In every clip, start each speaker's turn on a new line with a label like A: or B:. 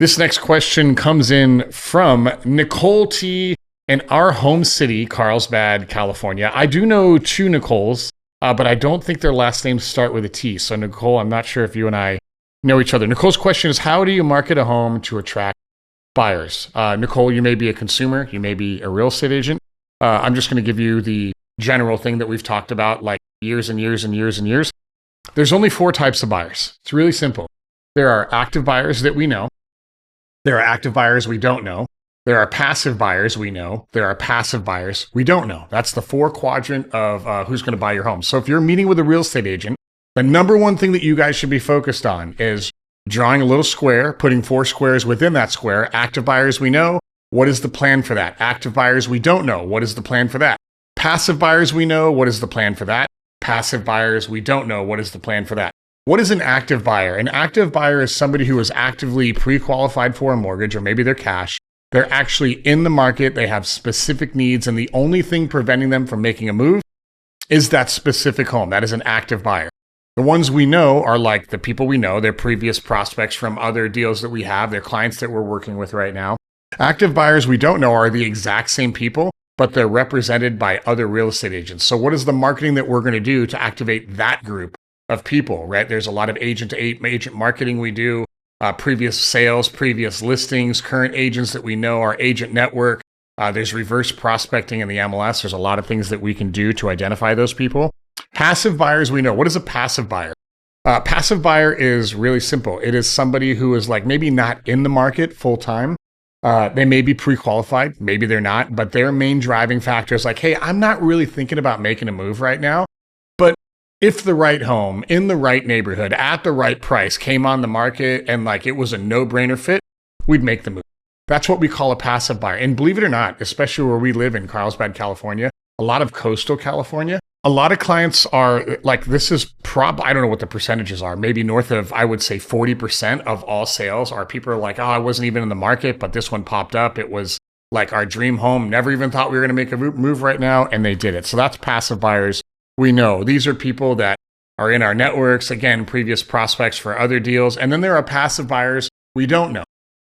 A: This next question comes in from Nicole T. in our home city, Carlsbad, California. I do know two Nicoles, but I don't think their last names start with a T. So Nicole, I'm not sure if you and I know each other. Nicole's question is, how do you market a home to attract buyers? Nicole, you may be a consumer, you may be a real estate agent. I'm just going to give you the general thing that we've talked about like years and years and years and years. There's only 4 types of buyers. It's really simple. There are active buyers that we know. There are active buyers we don't know. There are passive buyers we know. There are passive buyers we don't know. That's the 4 quadrant of who's going to buy your home. So if you're meeting with a real estate agent, the number one thing that you guys should be focused on is drawing a little square, putting 4 squares within that square. Active buyers we know. What is the plan for that? Active buyers we don't know. What is the plan for that? Passive buyers we know. What is the plan for that? Passive buyers we don't know. What is the plan for that? What is an active buyer? An active buyer is somebody who is actively pre-qualified for a mortgage, or maybe they're cash. They're actually in the market. They have specific needs, and the only thing preventing them from making a move is that specific home. That is an active buyer. The ones we know are like the people we know. They're previous prospects from other deals that we have. They're clients that we're working with right now. Active buyers we don't know are the exact same people, but they're represented by other real estate agents. So what is the marketing that we're going to do to activate that group of people, right? There's a lot of agent marketing we do, previous sales, previous listings, current agents that we know, our agent network. There's reverse prospecting in the MLS. There's a lot of things that we can do to identify those people. Passive buyers we know. What is a passive buyer? Passive buyer is really simple. It is somebody who is like maybe not in the market full time. They may be pre-qualified, maybe they're not, but their main driving factor is like, hey, I'm not really thinking about making a move right now, but if the right home in the right neighborhood at the right price came on the market and like it was a no-brainer fit, we'd make the move. That's what we call a passive buyer. And believe it or not, especially where we live in Carlsbad, California, a lot of coastal California, a lot of clients are like, this is I don't know what the percentages are, maybe north of, I would say 40% of all sales are people are like, oh, I wasn't even in the market, but this one popped up. It was like our dream home. Never even thought we were going to make a move right now. And they did it. So that's passive buyers. We know these are people that are in our networks, again, previous prospects for other deals. And then there are passive buyers we don't know.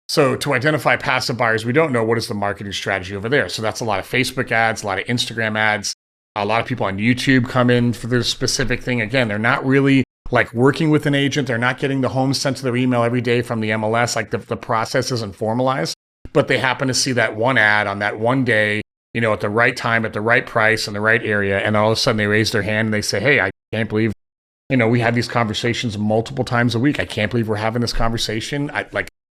A: So to identify passive buyers we don't know, what is the marketing strategy over there? So that's a lot of Facebook ads, a lot of Instagram ads. A lot of people on YouTube come in for this specific thing. Again, they're not really like working with an agent. They're not getting the homes sent to their email every day from the MLS. Like the process isn't formalized, but they happen to see that one ad on that one day, you know, at the right time, at the right price, in the right area. And all of a sudden they raise their hand and they say, hey, I can't believe, you know, we have these conversations multiple times a week. I can't believe we're having this conversation.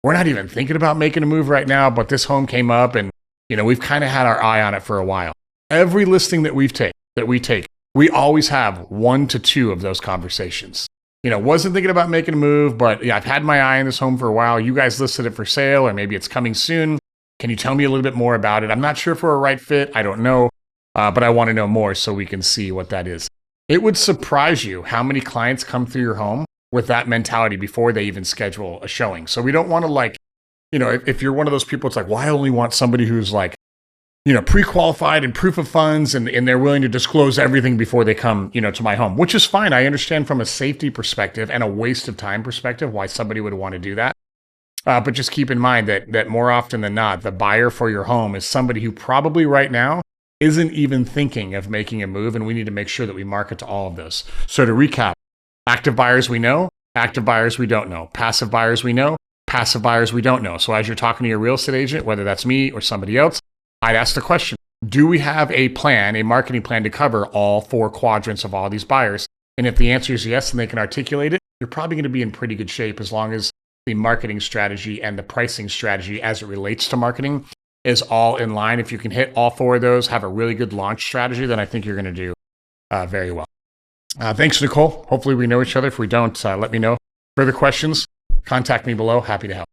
A: We're not even thinking about making a move right now, but this home came up and, you know, we've kind of had our eye on it for a while. Every listing that we take, we always have 1 to 2 of those conversations. You know, wasn't thinking about making a move, but yeah, I've had my eye on this home for a while. You guys listed it for sale, or maybe it's coming soon. Can you tell me a little bit more about it? I'm not sure if we're a right fit. I don't know, but I want to know more so we can see what that is. It would surprise you how many clients come through your home with that mentality before they even schedule a showing. So we don't want to like, you know, if you're one of those people, it's like, well, I only want somebody who's like, you know, pre-qualified and proof of funds, and they're willing to disclose everything before they come, you know, to my home, which is fine. I understand from a safety perspective and a waste of time perspective why somebody would want to do that. But just keep in mind that more often than not, the buyer for your home is somebody who probably right now isn't even thinking of making a move, and we need to make sure that we market to all of those. So to recap, active buyers we know, active buyers we don't know, passive buyers we know, passive buyers we don't know. So as you're talking to your real estate agent, whether that's me or somebody else, I'd ask the question, do we have a plan, a marketing plan to cover all 4 quadrants of all these buyers? And if the answer is yes, and they can articulate it, you're probably going to be in pretty good shape as long as the marketing strategy and the pricing strategy as it relates to marketing is all in line. If you can hit all 4 of those, have a really good launch strategy, then I think you're going to do very well. Thanks, Nicole. Hopefully we know each other. If we don't, let me know. Further questions, contact me below. Happy to help.